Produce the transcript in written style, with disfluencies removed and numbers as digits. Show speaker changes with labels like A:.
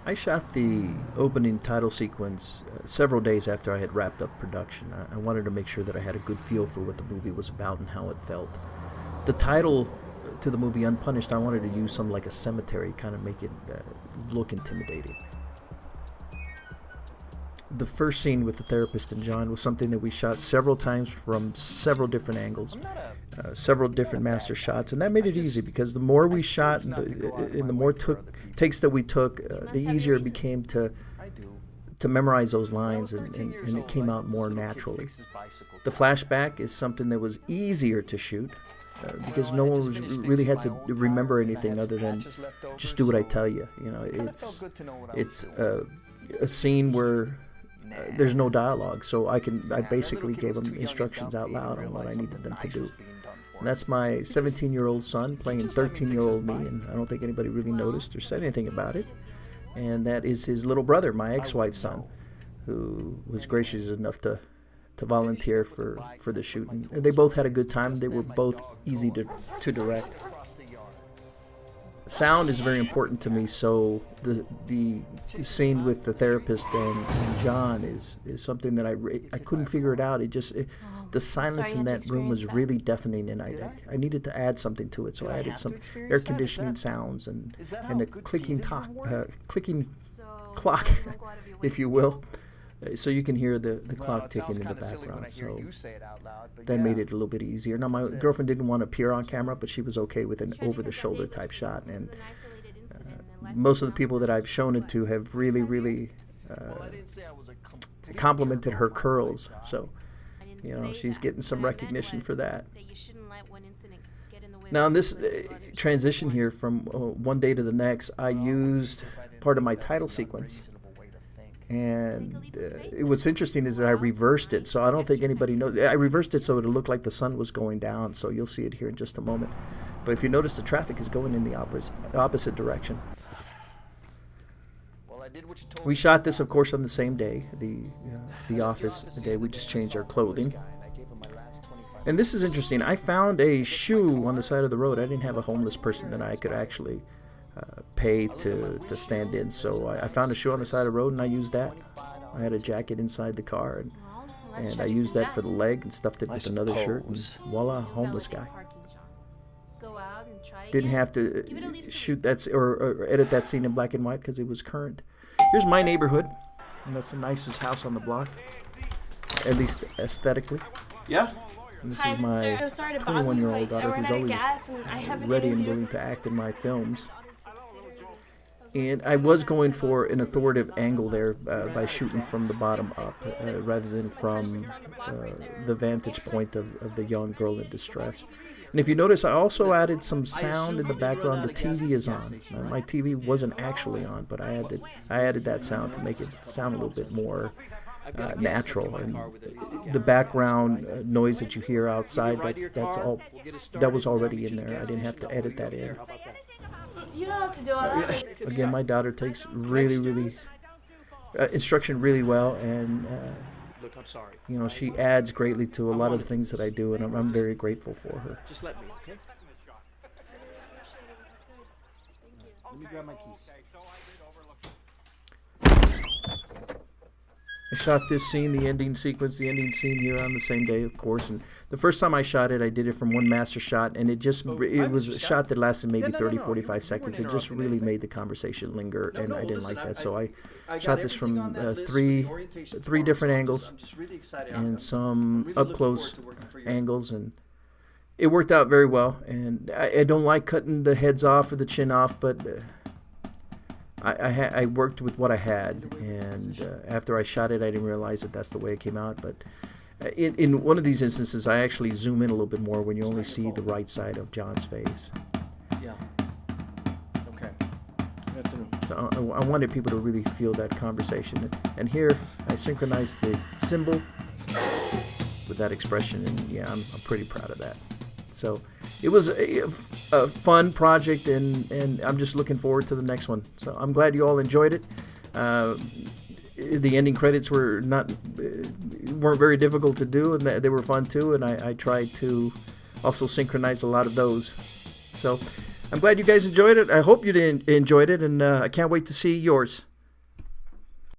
A: I shot the opening title sequence several days after I had wrapped up production. I wanted to make sure that I had a good feel for what the movie was about and how it felt. The title to the movie, Unpunished, I wanted to use something like a cemetery, kind of make it look intimidating. The first scene with the therapist and John was something that we shot several times from several different angles, several different master shots, and that made it easy because the more we shot and the more takes that we took, the easier it became to memorize those lines, and it came out more naturally. The flashback is something that was easier to shoot because no one really had to remember anything other than just do what I tell you. You know, it's a scene where there's no dialogue, so I basically gave them instructions out loud on what I needed them to do. And that's my 17-year-old son playing 13-year-old me, and I don't think anybody really noticed or said anything about it. And that is his little brother, my ex-wife's son, who was gracious enough to volunteer for the shoot. And they both had a good time. They were both easy to direct. Sound is very important to me, so the scene with the therapist and John is something that I couldn't figure it out. The silence in that room was really deafening, and I needed to add something to it, so I added some air conditioning sounds and a clicking clock, if you will, so you can hear the clock ticking in the background. So that made it a little bit easier. Now, my girlfriend didn't want to appear on camera, but she was okay with an over-the-shoulder type shot. And most of the people that I've shown it to have really complimented her curls. So, you know, she's getting some recognition for that. Now, in this transition here from one day to the next, I used part of my title sequence. And what's interesting is that I reversed it, so I don't think anybody knows. I reversed it so it looked like the sun was going down, so you'll see it here in just a moment. But if you notice, the traffic is going in the opposite direction. We shot this, of course, on the same day, the office day. We just changed our clothing. And this is interesting. I found a shoe on the side of the road. I didn't have a homeless person that I could actually pay to stand in, so I found a shoe on the side of the road and I used that. I had a jacket inside the car and I used that for the leg and stuffed it with another shirt, and voila, homeless guy. Didn't have to shoot that or edit that scene in black and white because it was current. Here's my neighborhood, and that's the nicest house on the block, at least aesthetically.
B: Yeah.
A: And this is my 21-year-old daughter who's always ready and willing to act in my films. And I was going for an authoritative angle there by shooting from the bottom up rather than from the vantage point of the young girl in distress. And if you notice, I also added some sound in the background. The TV is on. My TV wasn't actually on, but I added that sound to make it sound a little bit more natural. And the background noise that you hear outside, that was already in there. I didn't have to edit that in.
C: You don't have to do all that.
A: Again, my daughter takes really instruction really well, and you know, she adds greatly to a lot of the things that I do, and I'm very grateful for her.
B: Just let me, okay? Let me grab my keys.
A: I shot this scene, the ending sequence, the ending scene here on the same day, of course. And the first time I shot it, I did it from one master shot, and it was a shot that lasted maybe 30, 45 seconds. It just really made the conversation linger, and I didn't like that. So I shot this from three different angles and some up-close angles, and it worked out very well. And I don't like cutting the heads off or the chin off, but I worked with what I had, and after I shot it, I didn't realize that that's the way it came out. But in one of these instances, I actually zoom in a little bit more when you only see the right side of John's face.
B: Yeah. Okay. Good afternoon.
A: So I wanted people to really feel that conversation. And here, I synchronized the symbol with that expression, and yeah, I'm pretty proud of that. So it was a fun project, and I'm just looking forward to the next one. So I'm glad you all enjoyed it. The ending credits weren't very difficult to do, and they were fun too. And I tried to also synchronize a lot of those. So I'm glad you guys enjoyed it. I hope you enjoyed it, and I can't wait to see yours.